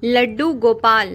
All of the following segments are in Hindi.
लड्डू गोपाल।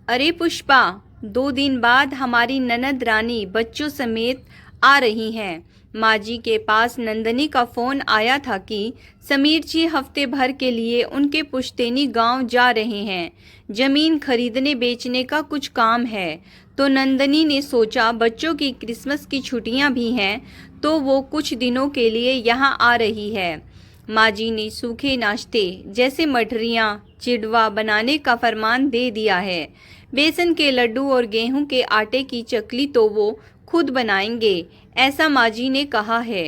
अरे पुष्पा, 2 दिन बाद हमारी ननद रानी बच्चों समेत आ रही हैं। माँ जी के पास नंदनी का फोन आया था कि समीर जी हफ्ते भर के लिए उनके पुश्तैनी गांव जा रहे हैं। जमीन खरीदने बेचने का कुछ काम है। तो नंदनी ने सोचा बच्चों की क्रिसमस की छुट्टियां भी हैं तो वो कुछ दिनों के लिए यहाँ आ रही है। माँ जी ने सूखे नाश्ते जैसे मठरियाँ चिड़वा बनाने का फरमान दे दिया है। बेसन के लड्डू और गेहूं के आटे की चकली तो वो खुद बनाएंगे, ऐसा माँ जी ने कहा है।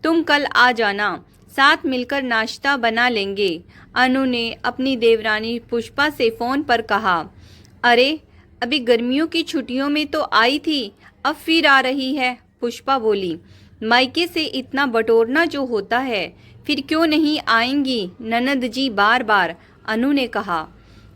तुम कल आ जाना, साथ मिलकर नाश्ता बना लेंगे। अनु ने अपनी देवरानी पुष्पा से फोन पर कहा। अरे अभी गर्मियों की छुट्टियों में तो आई थी, अब फिर आ रही है, पुष्पा बोली। मायके से इतना बटोरना जो होता है, फिर क्यों नहीं आएंगी ननद जी बार बार, अनु ने कहा।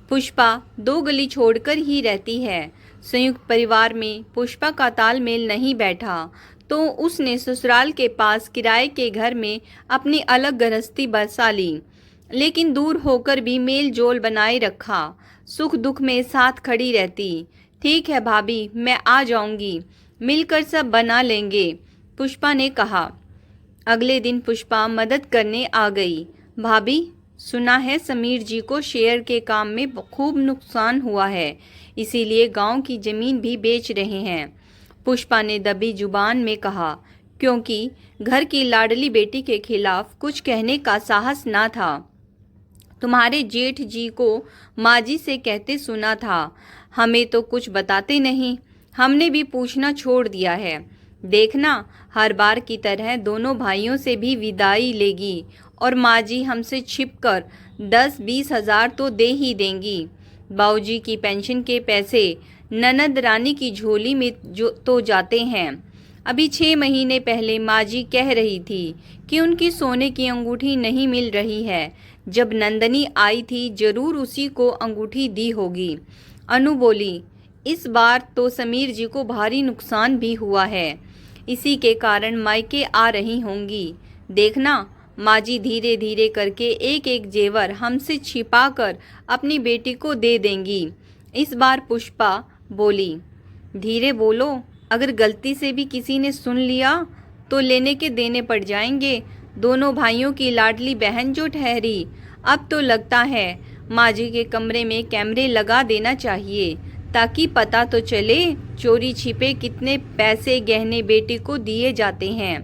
पुष्पा 2 गली छोड़कर ही रहती है। संयुक्त परिवार में पुष्पा का तालमेल नहीं बैठा तो उसने ससुराल के पास किराए के घर में अपनी अलग गृहस्थी बसा ली, लेकिन दूर होकर भी मेल जोल बनाए रखा। सुख दुख में साथ खड़ी रहती। ठीक है भाभी, मैं आ जाऊंगी, मिलकर सब बना लेंगे, पुष्पा ने कहा। अगले दिन पुष्पा मदद करने आ गई। भाभी, सुना है समीर जी को शेयर के काम में खूब नुकसान हुआ है, इसीलिए गांव की जमीन भी बेच रहे हैं, पुष्पा ने दबी जुबान में कहा, क्योंकि घर की लाडली बेटी के खिलाफ कुछ कहने का साहस ना था। तुम्हारे जेठ जी को माँ जी से कहते सुना था, हमें तो कुछ बताते नहीं, हमने भी पूछना छोड़ दिया है। देखना, हर बार की तरह दोनों भाइयों से भी विदाई लेगी और माँ जी हमसे छिपकर 10-20 हजार तो दे ही देंगी। बाबूजी की पेंशन के पैसे ननद रानी की झोली में जो तो जाते हैं। अभी 6 महीने पहले माँ जी कह रही थी कि उनकी सोने की अंगूठी नहीं मिल रही है। जब नंदनी आई थी जरूर उसी को अंगूठी दी होगी। अनु बोली, इस बार तो समीर जी को भारी नुकसान भी हुआ है, इसी के कारण मायके आ रही होंगी। देखना, माँ जी धीरे धीरे करके एक एक जेवर हमसे छिपाकर अपनी बेटी को दे देंगी। इस बार पुष्पा बोली। धीरे बोलो, अगर गलती से भी किसी ने सुन लिया तो लेने के देने पड़ जाएंगे। दोनों भाइयों की लाडली बहन जो ठहरी, अब तो लगता है माँ जी के कमरे में कैमरे लगा देना चाहिए ताकि पता तो चले चोरी छिपे कितने पैसे गहने बेटी को दिए जाते हैं।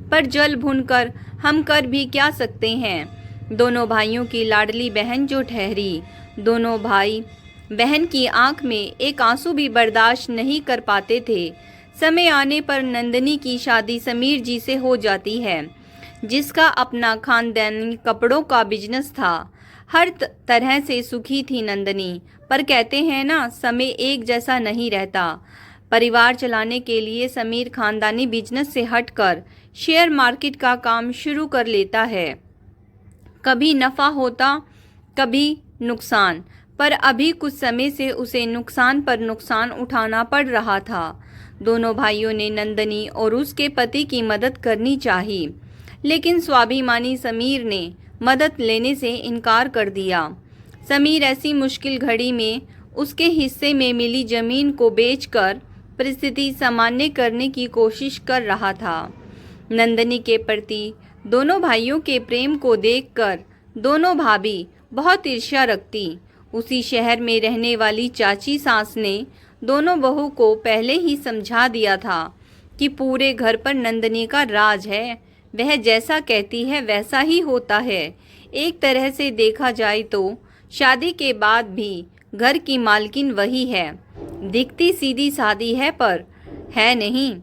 पर जल भुनकर हम कर भी क्या सकते हैं। दोनों भाइयों की लाडली बहन जो ठहरी। दोनों भाई बहन की आंख में एक आंसू भी बर्दाश्त नहीं कर पाते थे। समय आने पर नंदनी की शादी समीर जी से हो जाती है, जिसका अपना खानदानी कपड़ों का बिजनेस था। हर तरह से सुखी थी नंदनी, पर कहते हैं ना, समय एक जैसा नहीं रहता। परिवार चलाने के लिए समीर खानदानी बिजनेस से हटकर शेयर मार्केट का काम शुरू कर लेता है। कभी नफ़ा होता, कभी नुकसान, पर अभी कुछ समय से उसे नुकसान पर नुकसान उठाना पड़ रहा था। दोनों भाइयों ने नंदनी और उसके पति की मदद करनी चाहिए, लेकिन स्वाभिमानी समीर ने मदद लेने से इनकार कर दिया। समीर ऐसी मुश्किल घड़ी में उसके हिस्से में मिली जमीन को बेचकर परिस्थिति सामान्य करने की कोशिश कर रहा था। नंदनी के प्रति दोनों भाइयों के प्रेम को देखकर दोनों भाभी बहुत ईर्ष्या रखती। उसी शहर में रहने वाली चाची सास ने दोनों बहू को पहले ही समझा दिया था कि पूरे घर पर नंदनी का राज है, वह जैसा कहती है वैसा ही होता है। एक तरह से देखा जाए तो शादी के बाद भी घर की मालकिन वही है। दिखती सीधी सादी है पर है नहीं।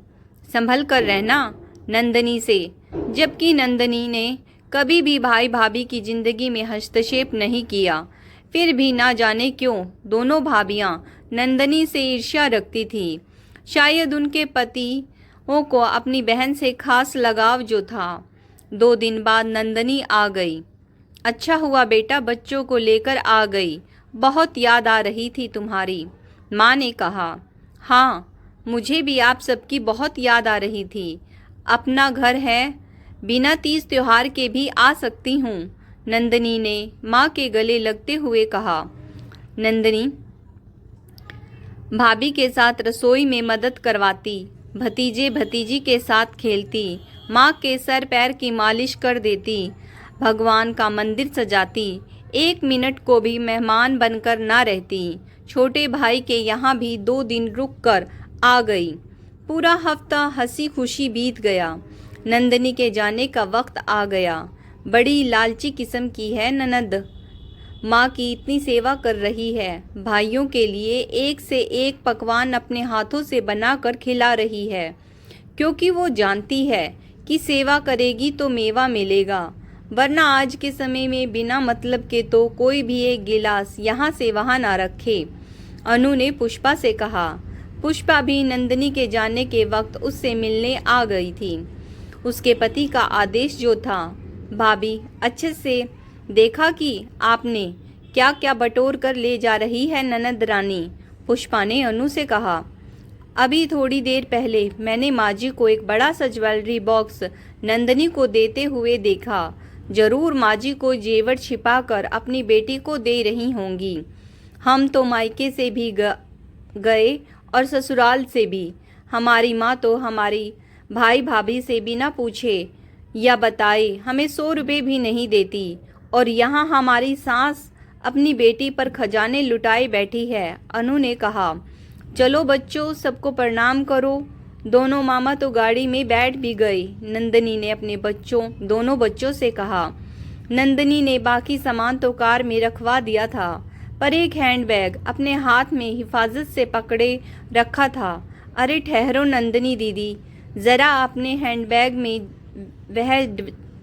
संभल कर रहना नंदनी से, जबकि नंदनी ने कभी भी भाई भाभी की जिंदगी में हस्तक्षेप नहीं किया। फिर भी ना जाने क्यों दोनों भाभियां नंदनी से ईर्ष्या रखती थी। शायद उनके पतियों को अपनी बहन से खास लगाव जो था। 2 दिन बाद नंदनी आ गई। अच्छा हुआ बेटा, बच्चों को लेकर आ गई, बहुत याद आ रही थी तुम्हारी, माँ ने कहा। हाँ, मुझे भी आप सबकी बहुत याद आ रही थी। अपना घर है, बिना तीज त्योहार के भी आ सकती हूँ, नंदनी ने माँ के गले लगते हुए कहा। नंदनी भाभी के साथ रसोई में मदद करवाती, भतीजे भतीजी के साथ खेलती, माँ के सर पैर की मालिश कर देती, भगवान का मंदिर सजाती, 1 मिनट को भी मेहमान बनकर ना रहती। छोटे भाई के यहाँ भी 2 दिन रुक कर आ गई। पूरा हफ्ता हंसी खुशी बीत गया। नंदनी के जाने का वक्त आ गया। बड़ी लालची किस्म की है ननद, माँ की इतनी सेवा कर रही है, भाइयों के लिए एक से एक पकवान अपने हाथों से बनाकर खिला रही है, क्योंकि वो जानती है कि सेवा करेगी तो मेवा मिलेगा, वरना आज के समय में बिना मतलब के तो कोई भी एक गिलास यहाँ से वहाँ ना रखे। अनु ने पुष्पा से कहा। पुष्पा भी नंदनी के जाने के वक्त उससे मिलने आ गई थी। उसके पति का आदेश जो था, भाभी अच्छे से देखा कि आपने क्या क्या बटोर कर ले जा रही है ननद रानी, पुष्पा ने अनु से कहा। अभी थोड़ी देर पहले मैंने माँ जी को एक बड़ा सा ज्वेलरी बॉक्स नंदनी को देते हुए देखा। जरूर माँ जी को जेवर छिपा कर अपनी बेटी को दे रही होंगी। हम तो मायके से भी गए और ससुराल से भी। हमारी माँ तो हमारी भाई भाभी से बिना पूछे या बताए हमें 100 रुपये भी नहीं देती, और यहाँ हमारी सास अपनी बेटी पर खजाने लुटाए बैठी है। अनु ने कहा। चलो बच्चों, सबको प्रणाम करो। दोनों मामा तो गाड़ी में बैठ भी गए। नंदनी ने अपने दोनों बच्चों से कहा। नंदनी ने बाकी सामान तो कार में रखवा दिया था, पर एक हैंडबैग अपने हाथ में हिफाजत से पकड़े रखा था। अरे ठहरो नंदनी दीदी, ज़रा अपने हैंडबैग में वह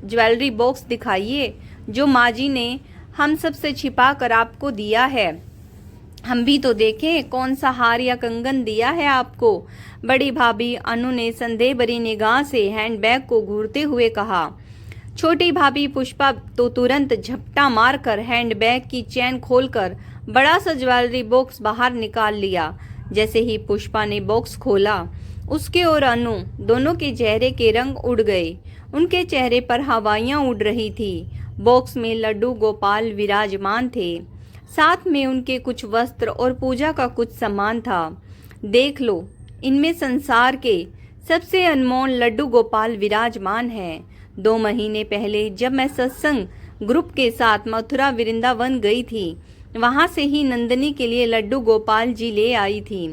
ज्वेलरी बॉक्स दिखाइए जो माँ जी ने हम सब से छिपा कर आपको दिया है। हम भी तो देखें कौन सा हार या कंगन दिया है आपको। बड़ी भाभी अनु ने संदेह भरी निगाह से हैंडबैग को घूरते हुए कहा। छोटी भाभी पुष्पा तो तुरंत झपटा मारकर हैंडबैग की चेन खोलकर बड़ा सा ज्वेलरी बॉक्स बाहर निकाल लिया। जैसे ही पुष्पा ने बॉक्स खोला, उसके और अनु दोनों के चेहरे के रंग उड़ गए। उनके चेहरे पर हवाइयाँ उड़ रही थी। बॉक्स में लड्डू गोपाल विराजमान थे, साथ में उनके कुछ वस्त्र और पूजा का कुछ सामान था। देख लो, इनमें संसार के सबसे अनमोल लड्डू गोपाल विराजमान है। 2 महीने पहले जब मैं सत्संग ग्रुप के साथ मथुरा वृंदावन गई थी, वहां से ही नंदनी के लिए लड्डू गोपाल जी ले आई थी,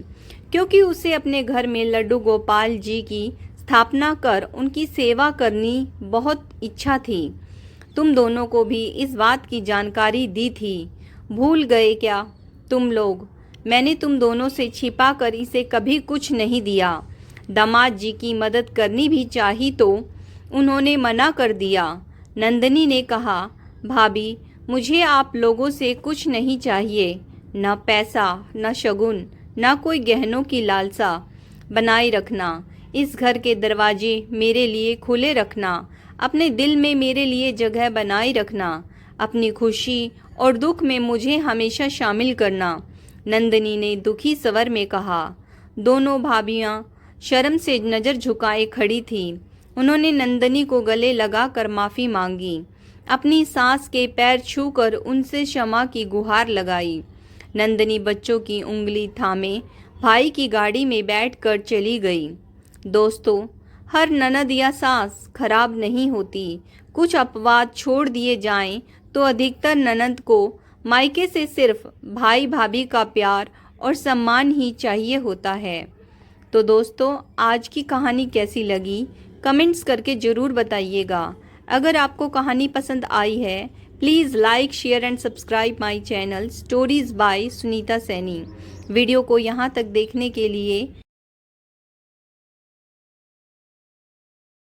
क्योंकि उसे अपने घर में लड्डू गोपाल जी की स्थापना कर उनकी सेवा करनी बहुत इच्छा थी। तुम दोनों को भी इस बात की जानकारी दी थी, भूल गए क्या तुम लोग? मैंने तुम दोनों से छिपा कर इसे कभी कुछ नहीं दिया। दामाद जी की मदद करनी भी चाही तो उन्होंने मना कर दिया। नंदनी ने कहा, भाभी मुझे आप लोगों से कुछ नहीं चाहिए, न पैसा, न शगुन, न कोई गहनों की लालसा। बनाए रखना, इस घर के दरवाजे मेरे लिए खुले रखना, अपने दिल में मेरे लिए जगह बनाए रखना, अपनी खुशी और दुख में मुझे हमेशा शामिल करना, नंदनी ने दुखी स्वर में कहा। दोनों भाभियां शर्म से नज़र झुकाए खड़ी थीं। उन्होंने नंदनी को गले लगाकर माफ़ी मांगी, अपनी सास के पैर छूकर उनसे क्षमा की गुहार लगाई। नंदनी बच्चों की उंगली थामे भाई की गाड़ी में बैठकर चली गई। दोस्तों, हर ननद या सास खराब नहीं होती। कुछ अपवाद छोड़ दिए जाएं तो अधिकतर ननद को मायके से सिर्फ भाई भाभी का प्यार और सम्मान ही चाहिए होता है। तो दोस्तों, आज की कहानी कैसी लगी कमेंट्स करके ज़रूर बताइएगा। अगर आपको कहानी पसंद आई है, please like, share and subscribe my channel stories by Sunita Saini. Video को यहाँ तक देखने के लिए